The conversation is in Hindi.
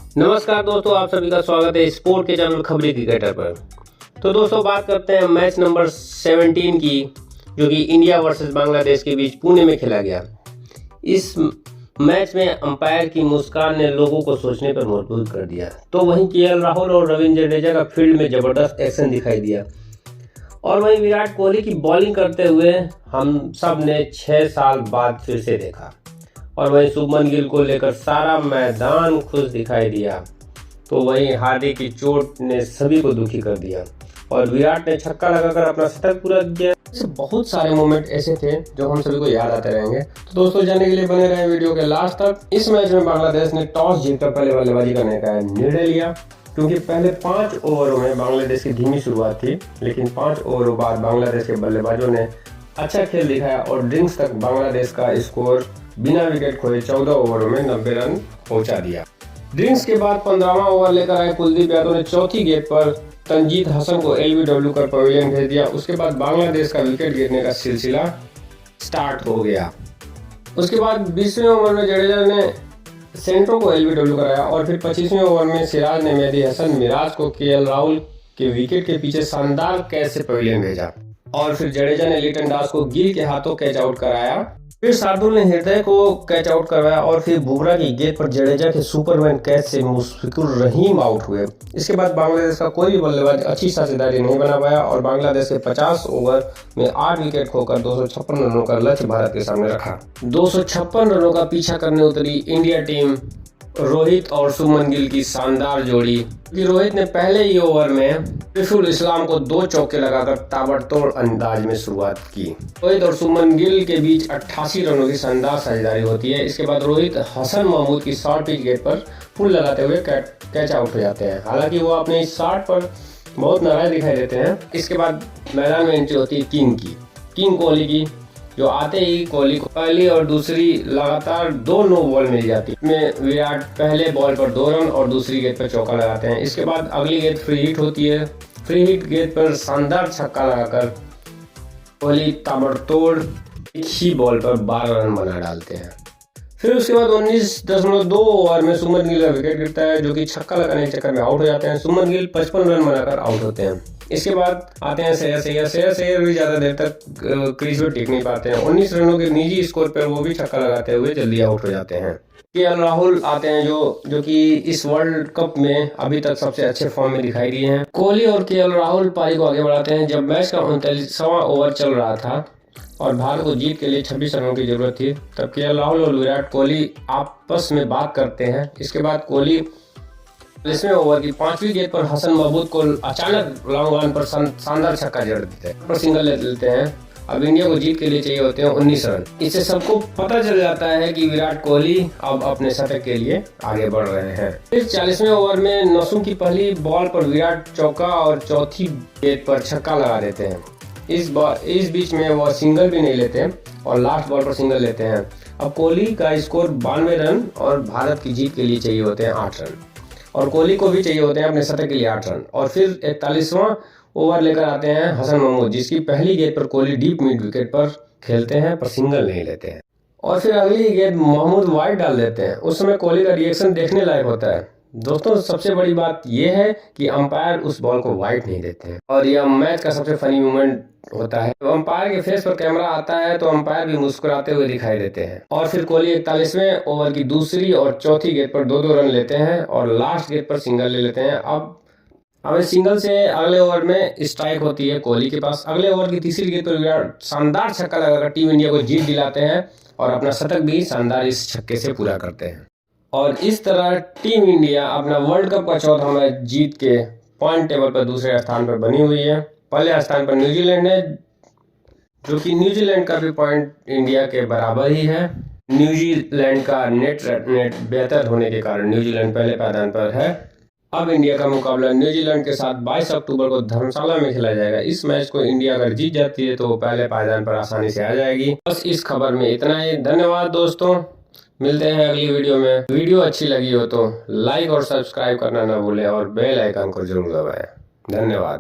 नमस्कार दोस्तों, आप सभी का स्वागत है स्पोर्ट के चैनल खबरी क्रिकेटर पर। तो दोस्तों बात करते हैं मैच नंबर 17 की, जो कि इंडिया वर्सेस बांग्लादेश के बीच पुणे में खेला गया। इस मैच में अंपायर की मुस्कान ने लोगों को सोचने पर मजबूर कर दिया। तो वहीं केएल राहुल और रविंद्र जडेजा का फील्ड में जबरदस्त एक्शन दिखाई दिया, और वहीं विराट कोहली की बॉलिंग करते हुए हम सब ने 6 साल बाद फिर से देखा। और वहीं शुभमन गिल को लेकर सारा मैदान खुश दिखाई दिया। तो वहीं हार्दिक की चोट ने सभी को दुखी कर दिया और विराट ने छक्का लगाकर अपना शतक पूरा किया। ऐसे बहुत सारे मोमेंट ऐसे थे जो हम सभी को याद आते रहेंगे। तो दोस्तों जानने के लिए बने रहे वीडियो के लास्ट तक। इस मैच में बांग्लादेश ने टॉस जीतकर पहले बल्लेबाजी करने का निर्णय लिया, क्योंकि पहले 5 ओवरों में बांग्लादेश की धीमी शुरुआत थी, लेकिन 5 ओवरों बाद बांग्लादेश के बल्लेबाजों ने अच्छा खेल दिखाया और ड्रिंक्स तक बांग्लादेश का स्कोर बिना विकेट खोए 14 ओवरों में 90 रन पहुंचा दिया। ड्रिंक्स के बाद 15वां ओवर लेकर आए कुलदीप यादव ने चौथी गेंद पर तंजीद हसन को एलबीडब्ल्यू कर पवेलियन भेज दिया। उसके बाद बांग्लादेश का विकेट गिरने का सिलसिला स्टार्ट हो गया। उसके बाद 20वें ओवर में जडेजा ने सेंट्रो को एलबीडब्ल्यू कराया और फिर 25वें ओवर में सिराज ने मेहदी हसन मिराज को केएल राहुल के विकेट के पीछे शानदार कैच से पवेलियन भेजा, और फिर जडेजा ने लिटन दास को गिल के हाथों कैच आउट कराया। फिर शार्दुल ने हृदय को कैच आउट करवाया और फिर बुमराह की गेंद पर जडेजा के सुपरमैन कैच से मुशफिकुर रहीम आउट हुए। इसके बाद बांग्लादेश का कोई भी बल्लेबाज अच्छी साझेदारी नहीं बना पाया और बांग्लादेश के 50 ओवर में 8 विकेट खोकर 256 रनों का लक्ष्य भारत के सामने रखा। 256 रनों का पीछा करने उतरी इंडिया टीम रोहित और शुभमन गिल की शानदार जोड़ी। रोहित ने पहले ही ओवर में सैफुल इस्लाम को 2 चौके लगाकर ताबड़तोड़ अंदाज में शुरुआत की। रोहित और शुभमन गिल के बीच 88 रनों की शानदार साझेदारी होती है। इसके बाद रोहित हसन महमूद की शॉर्ट पिच गेंद पर फुल लगाते हुए कैच आउट हो जाते हैं। हालांकि वो अपने इस शॉट पर बहुत नाराज दिखाई देते हैं। इसके बाद मैदान में एंट्री होती है किंग कोहली की, जो आते ही कोहली को पहली और दूसरी लगातार 2 नो बॉल मिल जाती है। इसमें विराट पहले बॉल पर 2 रन और दूसरी गेंद पर चौका लगाते हैं। इसके बाद अगली गेंद फ्री हिट होती है। फ्री हिट गेंद पर शानदार छक्का लगाकर कोहली ताबड़तोड़ एक ही बॉल पर 12 रन बना डालते हैं। फिर उसके बाद 19.2 ओवर में शुभमन गिल का विकेट गिरता है, जो कि छक्का लगाने के चक्कर में आउट हो जाते हैं। शुभमन गिल 55 रन बनाकर आउट होते हैं। इसके बाद आते हैं श्रेयस अय्यर भी ज्यादा देर तक क्रीज पे टिक नहीं पाते हैं। 19 रनों के निजी स्कोर पर वो भी छक्का लगाते हुए जल्दी आउट हो जाते हैं। केएल राहुल आते हैं जो कि इस वर्ल्ड कप में अभी तक सबसे अच्छे फॉर्म में दिखाई दिए हैं। कोहली और केएल राहुल पारी को आगे बढ़ाते हैं। जब मैच का 39वां ओवर चल रहा था और भारत को जीत के लिए 26 रनों की जरूरत थी, तब केएल राहुल और विराट कोहली आपस में बात करते हैं। इसके बाद कोहली 40वें ओवर की 5वीं गेंद पर हसन महमूद को अचानक लॉन्ग ऑन पर शानदार छक्का जड़ देते हैं, पर सिंगल ले लेते हैं। अब इंडिया को जीत के लिए चाहिए होते हैं 19 रन। इससे सबको पता चल जाता है कि विराट कोहली अब अपने शतक के लिए आगे बढ़ रहे हैं। फिर 40वें ओवर में नसूम की पहली बॉल पर विराट चौका और चौथी गेंद पर छक्का लगा देते हैं। इस बीच में वह सिंगल भी नहीं लेते और लास्ट बॉल पर सिंगल लेते हैं। अब कोहली का स्कोर 92 रन और भारत की जीत के लिए चाहिए होते हैं 8 रन, और कोहली को भी चाहिए होते हैं अपने शतक के लिए 8 रन। और फिर 41वां ओवर लेकर आते हैं हसन महमूद, जिसकी पहली गेंद पर कोहली डीप मिड विकेट पर खेलते हैं पर सिंगल नहीं लेते हैं, और फिर अगली गेंद महमूद वाइड डाल देते हैं। उस समय कोहली का रिएक्शन देखने लायक होता है। दोस्तों सबसे बड़ी बात यह है कि अंपायर उस बॉल को वाइड नहीं देते हैं, और यह मैच का सबसे फनी मोमेंट होता है। जब अंपायर के फेस पर कैमरा आता है तो अंपायर भी मुस्कुराते हुए दिखाई देते हैं। और फिर कोहली 41वें ओवर की दूसरी और चौथी गेंद पर 2-2 रन लेते हैं और लास्ट गेंद पर सिंगल ले लेते हैं। अब सिंगल से अगले ओवर में स्ट्राइक होती है कोहली के पास। अगले ओवर की तीसरी गेंद पर विराट शानदार छक्का लगाकर टीम इंडिया को जीत दिलाते हैं और अपना शतक भी शानदार इस छक्के से पूरा करते हैं। और इस तरह टीम इंडिया अपना वर्ल्ड कप का 4था मैच जीत के पॉइंट टेबल पर दूसरे स्थान पर बनी हुई है। पहले स्थान पर न्यूजीलैंड है, जो कि न्यूजीलैंड का भी पॉइंट इंडिया के बराबर ही है। न्यूजीलैंड का नेट बेहतर होने के कारण न्यूजीलैंड पहले पायदान पर है। अब इंडिया का मुकाबला न्यूजीलैंड के साथ 22 अक्टूबर को धर्मशाला में खेला जाएगा। इस मैच को इंडिया अगर जीत जाती है तो वो पहले पायदान पर आसानी से आ जाएगी। बस इस खबर में इतना ही। धन्यवाद दोस्तों, मिलते हैं अगली वीडियो में। वीडियो अच्छी लगी हो तो लाइक और सब्सक्राइब करना ना भूलें और बेल आइकन को जरूर दबाएं। धन्यवाद।